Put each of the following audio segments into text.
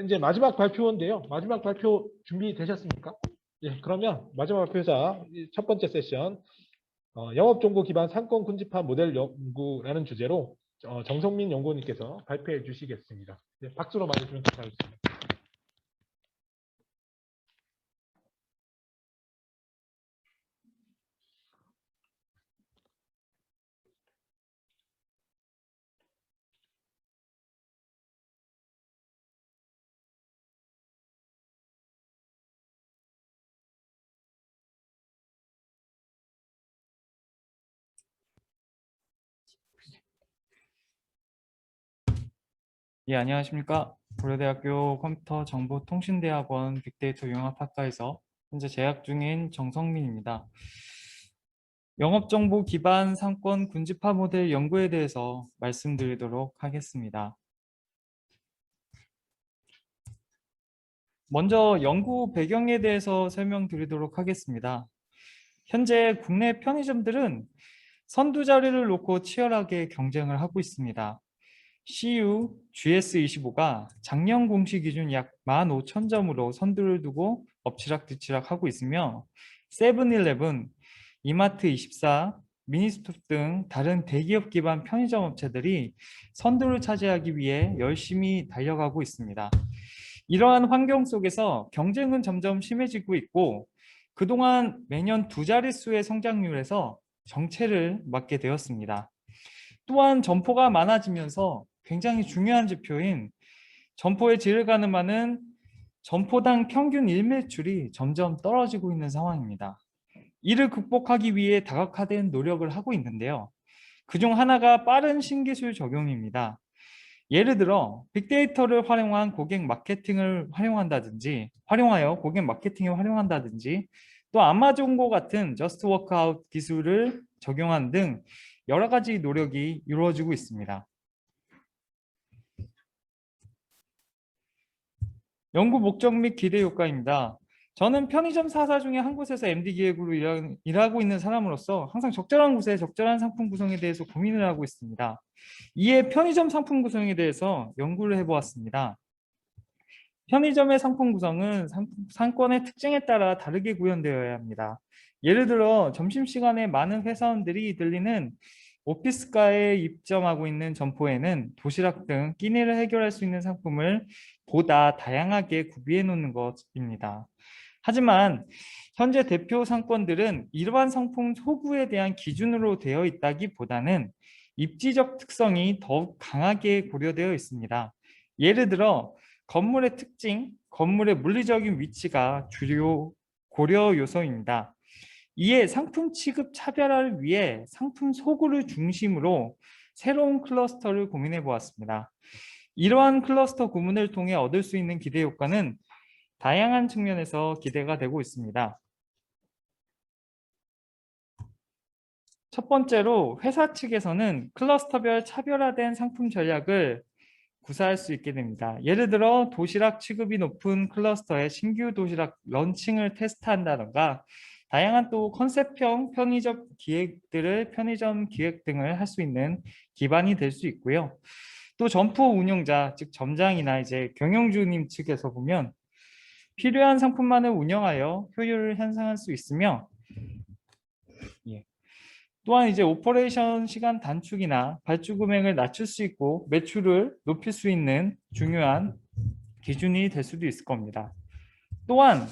이제 마지막 발표인데요. 마지막 발표 준비되셨습니까? 예, 그러면 마지막 발표자 첫 번째 세션 영업정보 기반 상권 군집화 모델 연구라는 주제로 정성민 연구원님께서 발표해 주시겠습니다. 예, 박수로 맞아주면 감사하겠습니다. 예, 안녕하십니까. 고려대학교 컴퓨터정보통신대학원 빅데이터 융합학과에서 현재 재학 중인 정성민입니다. 영업정보 기반 상권 군집화 모델 연구에 대해서 말씀드리도록 하겠습니다. 먼저 연구 배경에 대해서 설명드리도록 하겠습니다. 현재 국내 편의점들은 선두 자리를 놓고 치열하게 경쟁을 하고 있습니다. CU GS25가 작년 공시 기준 약 15,000점으로 선두를 두고 엎치락뒤치락 하고 있으며 세븐일레븐, 이마트24, 미니스톱 등 다른 대기업 기반 편의점 업체들이 선두를 차지하기 위해 열심히 달려가고 있습니다. 이러한 환경 속에서 경쟁은 점점 심해지고 있고 그동안 매년 두 자릿수의 성장률에서 정체를 맞게 되었습니다. 또한 점포가 많아지면서 굉장히 중요한 지표인 점포의 질을 가늠하는 점포당 평균 일매출이 점점 떨어지고 있는 상황입니다. 이를 극복하기 위해 다각화된 노력을 하고 있는데요. 그중 하나가 빠른 신기술 적용입니다. 예를 들어 빅데이터를 활용한 고객 마케팅을 활용하여 고객 마케팅을 활용한다든지 또 아마존과 같은 저스트 워크아웃 기술을 적용한 등 여러 가지 노력이 이루어지고 있습니다. 연구 목적 및 기대 효과입니다. 저는 편의점 사사 중에 한 곳에서 MD 기획으로 일하고 있는 사람으로서 항상 적절한 곳에 적절한 상품 구성에 대해서 고민을 하고 있습니다. 이에 편의점 상품 구성에 대해서 연구를 해보았습니다. 편의점의 상품 구성은 상권의 특징에 따라 다르게 구현되어야 합니다. 예를 들어 점심시간에 많은 회사원들이 들리는 오피스가에 입점하고 있는 점포에는 도시락 등 끼니를 해결할 수 있는 상품을 보다 다양하게 구비해 놓는 것입니다. 하지만 현재 대표 상권들은 이러한 상품 소구에 대한 기준으로 되어 있다기보다는 입지적 특성이 더욱 강하게 고려되어 있습니다. 예를 들어 건물의 특징, 건물의 물리적인 위치가 주요 고려 요소입니다. 이에 상품 취급 차별화를 위해 상품 소구를 중심으로 새로운 클러스터를 고민해 보았습니다. 이러한 클러스터 구분을 통해 얻을 수 있는 기대 효과는 다양한 측면에서 기대가 되고 있습니다. 첫 번째로 회사 측에서는 클러스터별 차별화된 상품 전략을 구사할 수 있게 됩니다. 예를 들어 도시락 취급이 높은 클러스터의 신규 도시락 런칭을 테스트한다던가 다양한 또 컨셉형 편의점 기획 등을 할 수 있는 기반이 될 수 있고요. 또 점포 운영자, 즉 점장이나 이제 경영주님 측에서 보면 필요한 상품만을 운영하여 효율을 향상할 수 있으며 또한 이제 오퍼레이션 시간 단축이나 발주 금액을 낮출 수 있고 매출을 높일 수 있는 중요한 기준이 될 수도 있을 겁니다. 또한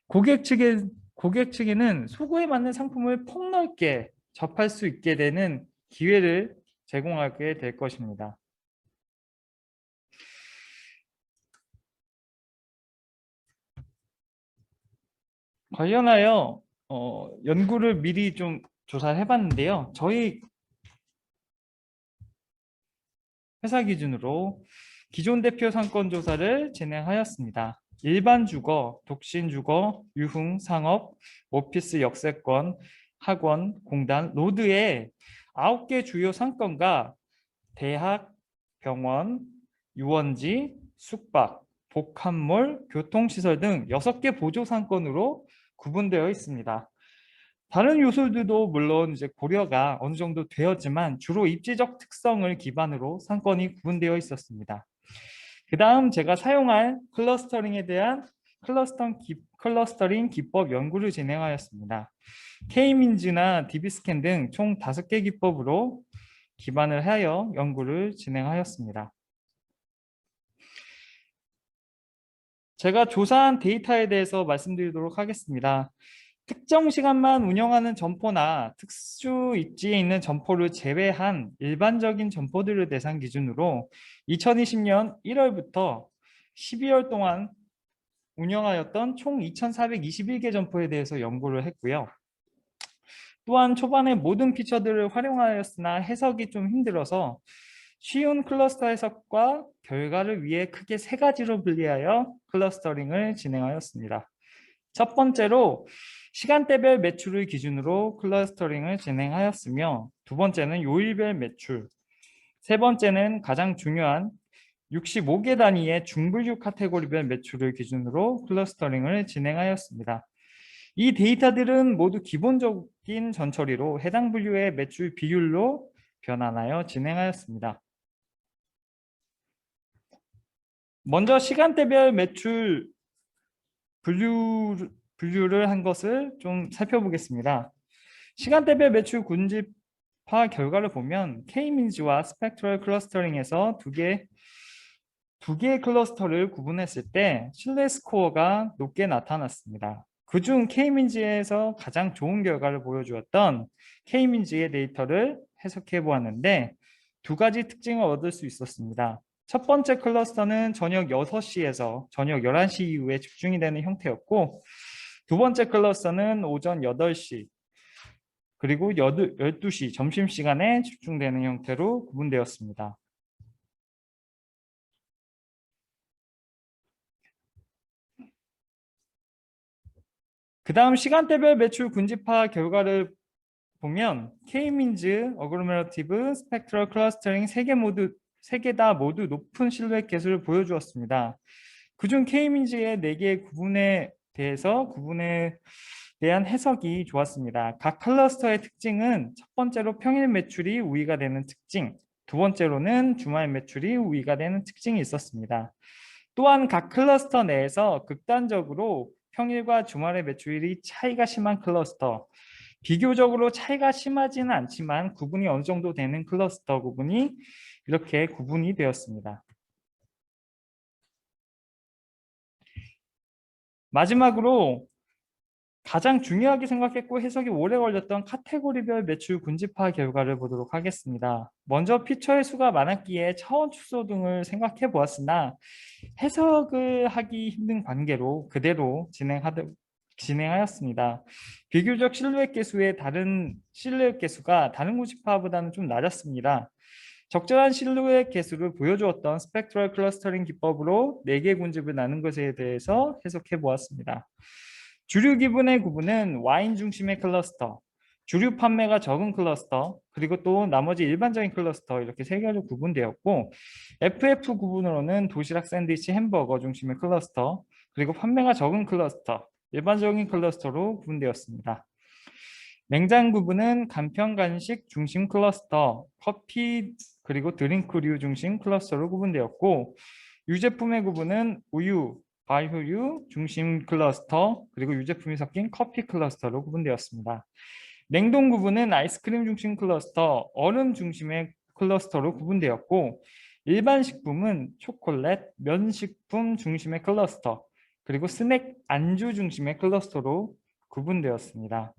고객 측에는 소구에 맞는 상품을 폭넓게 접할 수 있게 되는 기회를 제공하게 될 것입니다. 관련하여 연구를 미리 좀 조사를 해봤는데요. 저희 회사 기준으로 기존 대표 상권 조사를 진행하였습니다. 일반 주거, 독신 주거, 유흥, 상업, 오피스 역세권, 학원, 공단, 로드의 9개 주요 상권과 대학, 병원, 유원지, 숙박, 복합몰, 교통시설 등 6개 보조 상권으로 구분되어 있습니다. 다른 요소들도 물론 이제 고려가 어느 정도 되었지만 주로 입지적 특성을 기반으로 상권이 구분되어 있었습니다. 그 다음 제가 사용할 클러스터링에 대한 클러스터링 기법 연구를 진행하였습니다. K-민즈나 DB스캔 등 총 5개 기법으로 기반을 하여 연구를 진행하였습니다. 제가 조사한 데이터에 대해서 말씀드리도록 하겠습니다. 특정 시간만 운영하는 점포나 특수 입지에 있는 점포를 제외한 일반적인 점포들을 대상 기준으로 2020년 1월부터 12월 동안 운영하였던 총 2,421개 점포에 대해서 연구를 했고요. 또한 초반에 모든 피처들을 활용하였으나 해석이 좀 힘들어서 쉬운 클러스터 해석과 결과를 위해 크게 3가지로 분리하여 클러스터링을 진행하였습니다. 첫 번째로 시간대별 매출을 기준으로 클러스터링을 진행하였으며, 두 번째는 요일별 매출, 세 번째는 가장 중요한 65개 단위의 중분류 카테고리별 매출을 기준으로 클러스터링을 진행하였습니다. 이 데이터들은 모두 기본적인 전처리로 해당 분류의 매출 비율로 변환하여 진행하였습니다. 먼저 시간대별 매출 분류를 한 것을 좀 살펴보겠습니다. 시간대별 매출 군집화 결과를 보면 K-민즈와 스펙트럴 클러스터링에서 두 개의 클러스터를 구분했을 때 신뢰 스코어가 높게 나타났습니다. 그중 K-민즈에서 가장 좋은 결과를 보여주었던 K-민즈의 데이터를 해석해 보았는데 2가지 특징을 얻을 수 있었습니다. 첫 번째 클러스터는 저녁 6시에서 저녁 11시 이후에 집중이 되는 형태였고, 두 번째 클러스터는 오전 8시 그리고 12시 점심시간에 집중되는 형태로 구분되었습니다. 그 다음 시간대별 매출 군집화 결과를 보면 K-민즈, 어그로메러티브, 스펙트럴 클러스터링 3개 다 모두 높은 실루엣 개수를 보여주었습니다. 그중 K-민즈의 4개의 구분에 대한 해석이 좋았습니다. 각 클러스터의 특징은 첫 번째로 평일 매출이 우위가 되는 특징, 두 번째로는 주말 매출이 우위가 되는 특징이 있었습니다. 또한 각 클러스터 내에서 극단적으로 평일과 주말의 매출이 차이가 심한 클러스터, 비교적으로 차이가 심하지는 않지만 구분이 어느 정도 되는 클러스터 구분이 이렇게 구분이 되었습니다. 마지막으로 가장 중요하게 생각했고 해석이 오래 걸렸던 카테고리별 매출 군집화 결과를 보도록 하겠습니다. 먼저 피처의 수가 많았기에 차원 축소 등을 생각해 보았으나 해석을 하기 힘든 관계로 그대로 진행하였습니다. 비교적 실루엣 개수가 다른 군집화보다는 좀 낮았습니다. 적절한 실루엣 개수를 보여주었던 스펙트럴 클러스터링 기법으로 4개 군집을 나눈 것에 대해서 해석해 보았습니다. 주류 기분의 구분은 와인 중심의 클러스터, 주류 판매가 적은 클러스터, 그리고 또 나머지 일반적인 클러스터 이렇게 3개로 구분되었고, FF 구분으로는 도시락 샌드위치 햄버거 중심의 클러스터, 그리고 판매가 적은 클러스터, 일반적인 클러스터로 구분되었습니다. 냉장 구분은 간편 간식 중심 클러스터, 커피 그리고 드링크류 중심 클러스터로 구분되었고, 유제품의 구분은 우유, 발효유 중심 클러스터, 그리고 유제품이 섞인 커피 클러스터로 구분되었습니다. 냉동 구분은 아이스크림 중심 클러스터, 얼음 중심의 클러스터로 구분되었고, 일반 식품은 초콜릿, 면식품 중심의 클러스터, 그리고 스낵 안주 중심의 클러스터로 구분되었습니다.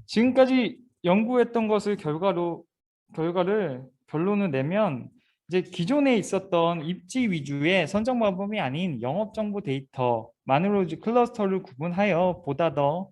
지금까지 연구했던 것을 결론을 내면 이제 기존에 있었던 입지 위주의 선정 방법이 아닌 영업 정보 데이터만으로 클러스터를 구분하여 보다 더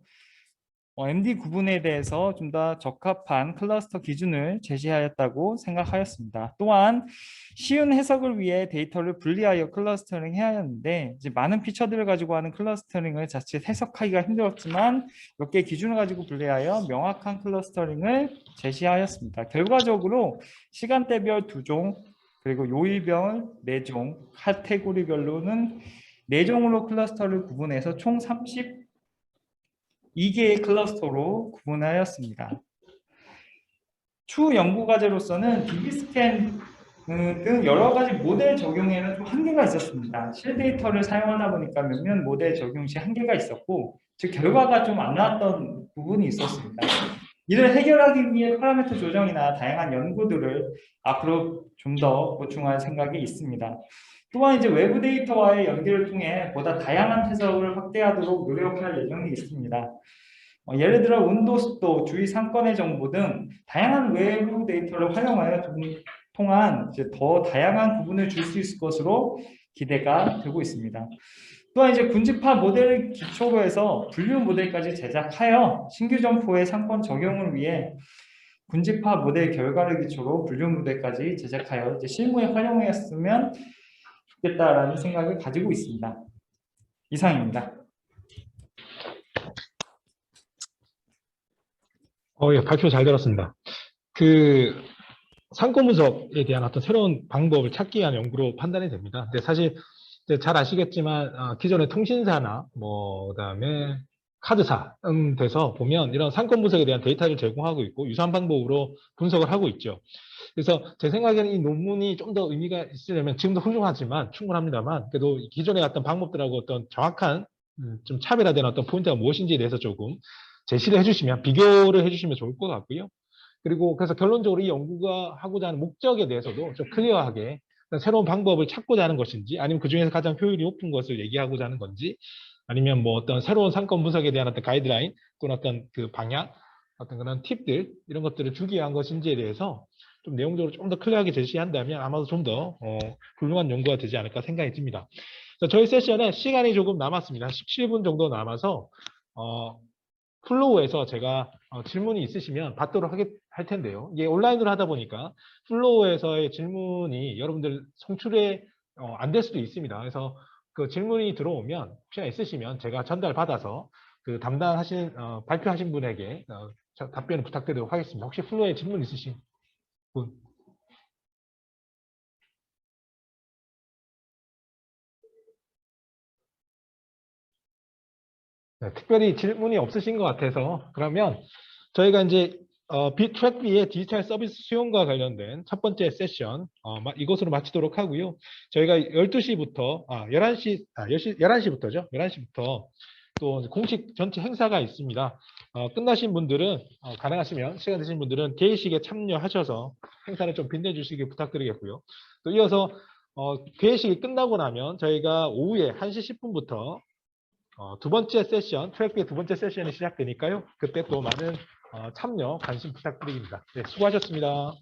MD 구분에 대해서 좀 더 적합한 클러스터 기준을 제시하였다고 생각하였습니다. 또한 쉬운 해석을 위해 데이터를 분리하여 클러스터링 해야 하는데 이제 많은 피처들을 가지고 하는 클러스터링을 자칫 해석하기가 힘들었지만 몇 개 기준을 가지고 분리하여 명확한 클러스터링을 제시하였습니다. 결과적으로 시간대별 2종, 그리고 요일별 4종, 카테고리별로는 4종으로 클러스터를 구분해서 총 32개의 클러스터로 구분하였습니다. 추 연구 과제로서는 DB스캔 등 여러 가지 모델 적용에는 좀 한계가 있었습니다. 실 데이터를 사용하다 보니까 몇몇 모델 적용 시 한계가 있었고, 즉 결과가 좀 안 나왔던 부분이 있었습니다. 이를 해결하기 위해 파라미터 조정이나 다양한 연구들을 앞으로 좀 더 보충할 생각이 있습니다. 또한 이제 외부 데이터와의 연결을 통해 보다 다양한 해석을 확대하도록 노력할 예정이 있습니다. 예를 들어 온도, 습도, 주위 상권의 정보 등 다양한 외부 데이터를 활용하여 통한 이제 더 다양한 구분을 줄 수 있을 것으로 기대가 되고 있습니다. 또한 이제 군집합 모델을 기초로 해서 분류 모델까지 제작하여 신규 점포의 상권 적용을 위해 군집합 모델 결과를 기초로 분류 모델까지 제작하여 이제 실무에 활용했으면 좋겠다라는 생각을 가지고 있습니다. 이상입니다. 예, 발표 잘 들었습니다. 그 상권 분석에 대한 어떤 새로운 방법을 찾기 위한 연구로 판단이 됩니다. 근데 사실 이제 잘 아시겠지만 기존의 통신사나 뭐 그다음에 카드사 돼서 보면 이런 상권 분석에 대한 데이터를 제공하고 있고 유사한 방법으로 분석을 하고 있죠. 그래서 제 생각에는 이 논문이 좀 더 의미가 있으려면 지금도 훌륭하지만 충분합니다만 그래도 기존의 어떤 방법들하고 어떤 정확한 좀 차별화된 어떤 포인트가 무엇인지에 대해서 조금 제시를 해주시면 비교를 해주시면 좋을 것 같고요. 그리고 그래서 결론적으로 이 연구가 하고자 하는 목적에 대해서도 좀 클리어하게 새로운 방법을 찾고자 하는 것인지 아니면 그중에서 가장 효율이 높은 것을 얘기하고자 하는 건지 아니면 뭐 어떤 새로운 상권 분석에 대한 어떤 가이드라인 또는 어떤 그 방향 어떤 그런 팁들 이런 것들을 주기 위한 것인지에 대해서 좀 내용적으로 좀 더 클리어하게 제시한다면 아마도 좀 더 훌륭한 연구가 되지 않을까 생각이 듭니다. 저희 세션에 시간이 조금 남았습니다. 17분 정도 남아서 플로우에서 제가 질문이 있으시면 받도록 할 텐데요. 이게 온라인으로 하다 보니까 플로우에서의 질문이 여러분들 송출에 안 될 수도 있습니다. 그래서 그 질문이 들어오면 혹시나 있으시면 제가 전달받아서 그 담당하신 발표하신 분에게 답변을 부탁드리도록 하겠습니다. 혹시 플로우에 질문 있으신 분? 네, 특별히 질문이 없으신 것 같아서 그러면 저희가 이제 트랙비의 디지털 서비스 수용과 관련된 첫 번째 세션 이것으로 마치도록 하고요. 저희가 12시부터 11시부터죠. 11시부터 또 공식 전체 행사가 있습니다. 끝나신 분들은 가능하시면 시간 되신 분들은 개회식에 참여하셔서 행사를 좀 빛내주시기 부탁드리겠고요. 또 이어서 개회식이 끝나고 나면 저희가 오후에 1시 10분부터 두 번째 세션, 트랙비의 두 번째 세션이 시작되니까요. 그때 또 많은 참여, 관심 부탁드립니다. 네, 수고하셨습니다.